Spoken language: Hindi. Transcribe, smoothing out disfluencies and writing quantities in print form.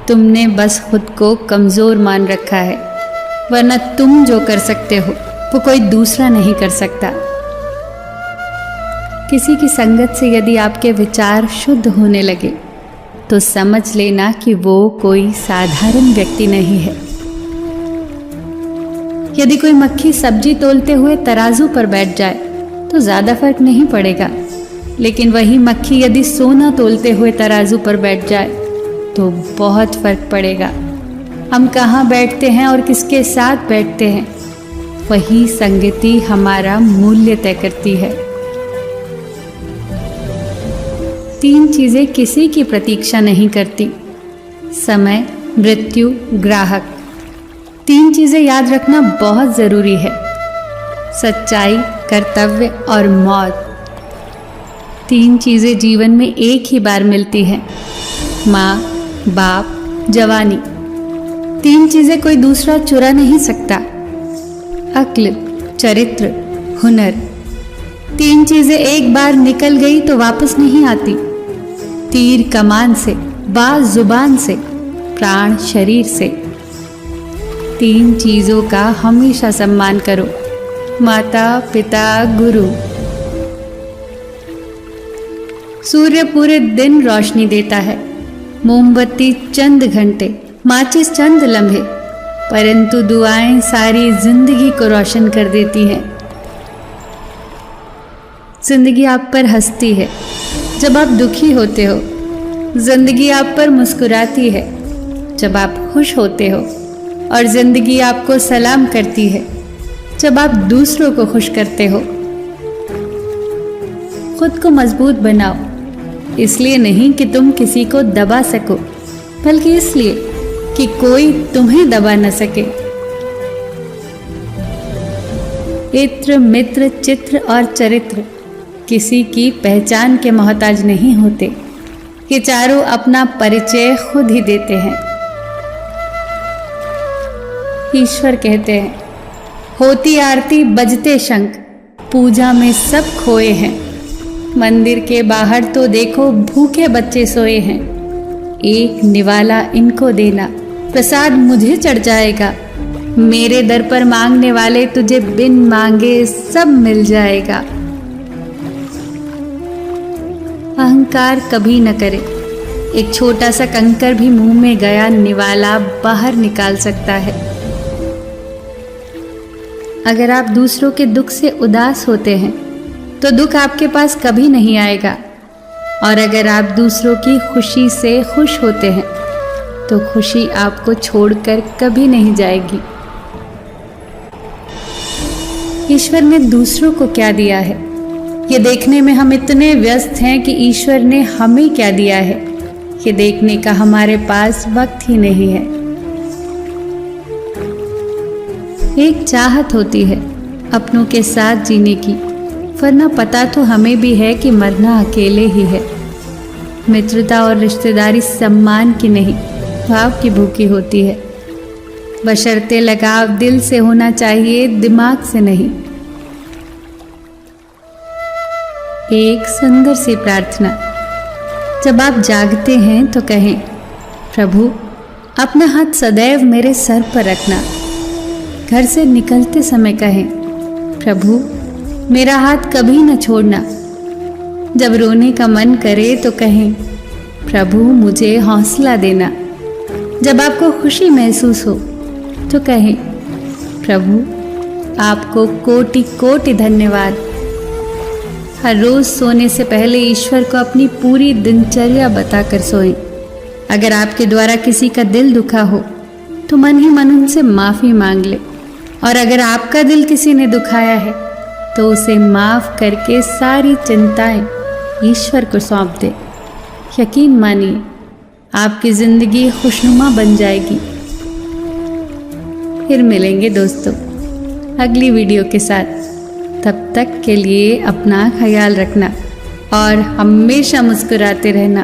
तुमने बस खुद को कमज़ोर मान रखा है, वरना तुम जो कर सकते हो वो कोई दूसरा नहीं कर सकता। किसी की संगत से यदि आपके विचार शुद्ध होने लगे तो समझ लेना कि वो कोई साधारण व्यक्ति नहीं है। यदि कोई मक्खी सब्जी तोलते हुए तराजू पर बैठ जाए तो ज़्यादा फर्क नहीं पड़ेगा, लेकिन वही मक्खी यदि सोना तोलते हुए तराजू पर बैठ जाए तो बहुत फर्क पड़ेगा। हम कहाँ बैठते हैं और किसके साथ बैठते हैं, वही संगति हमारा मूल्य तय करती है। 3 चीज़ें किसी की प्रतीक्षा नहीं करती: समय, मृत्यु, ग्राहक। 3 चीज़ें याद रखना बहुत ज़रूरी है: सच्चाई, कर्तव्य और मौत। 3 चीज़ें जीवन में एक ही बार मिलती हैं: माँ, बाप, जवानी। 3 चीज़ें कोई दूसरा चुरा नहीं सकता: अक्ल, चरित्र, हुनर। 3 चीज़ें एक बार निकल गई तो वापस नहीं आती: तीर कमान से, बाज जुबान से, प्राण शरीर से। 3 चीज़ों का हमेशा सम्मान करो: माता, पिता, गुरु। सूर्य पूरे दिन रोशनी देता है, मोमबत्ती चंद घंटे, माचिस चंद लम्हे, परंतु दुआएं सारी जिंदगी को रोशन कर देती हैं। जिंदगी आप पर हंसती है जब आप दुखी होते हो, जिंदगी आप पर मुस्कुराती है जब आप खुश होते हो, और जिंदगी आपको सलाम करती है जब आप दूसरों को खुश करते हो। खुद को मजबूत बनाओ, इसलिए नहीं कि तुम किसी को दबा सको, बल्कि इसलिए कि कोई तुम्हें दबा न सके। इत्र, मित्र, चित्र और चरित्र किसी की पहचान के मोहताज नहीं होते। ये चारों अपना परिचय खुद ही देते हैं। ईश्वर कहते हैं, होती आरती बजते शंख, पूजा में सब खोए हैं। मंदिर के बाहर तो देखो भूखे बच्चे सोए हैं। एक निवाला इनको देना, प्रसाद मुझे चढ़ जाएगा। मेरे दर पर मांगने वाले तुझे बिन मांगे सब मिल जाएगा। अहंकार कभी न करे। एक छोटा सा कंकर भी मुंह में गया निवाला बाहर निकाल सकता है। अगर आप दूसरों के दुख से उदास होते हैं तो दुख आपके पास कभी नहीं आएगा, और अगर आप दूसरों की खुशी से खुश होते हैं तो खुशी आपको छोड़कर कभी नहीं जाएगी। ईश्वर ने दूसरों को क्या दिया है, ये देखने में हम इतने व्यस्त हैं कि ईश्वर ने हमें क्या दिया है, ये देखने का हमारे पास वक्त ही नहीं है। एक चाहत होती है अपनों के साथ जीने की, वरना पता तो हमें भी है कि मरना अकेले ही है। मित्रता और रिश्तेदारी सम्मान की नहीं, भाव की भूखी होती है। बशर्ते लगाव दिल से होना चाहिए, दिमाग से नहीं। एक सुंदर सी प्रार्थना: जब आप जागते हैं तो कहें, प्रभु अपना हाथ सदैव मेरे सर पर रखना। घर से निकलते समय कहें, प्रभु मेरा हाथ कभी न छोड़ना। जब रोने का मन करे तो कहें, प्रभु मुझे हौसला देना। जब आपको खुशी महसूस हो तो कहें, प्रभु आपको कोटि कोटि धन्यवाद। हर रोज सोने से पहले ईश्वर को अपनी पूरी दिनचर्या बताकर सोएं। अगर आपके द्वारा किसी का दिल दुखा हो तो मन ही मन उनसे माफ़ी मांग ले, और अगर आपका दिल किसी ने दुखाया है तो उसे माफ़ करके सारी चिंताएं ईश्वर को सौंप दे। यकीन मानिए आपकी ज़िंदगी खुशनुमा बन जाएगी। फिर मिलेंगे दोस्तों अगली वीडियो के साथ। तब तक के लिए अपना ख्याल रखना और हमेशा मुस्कुराते रहना।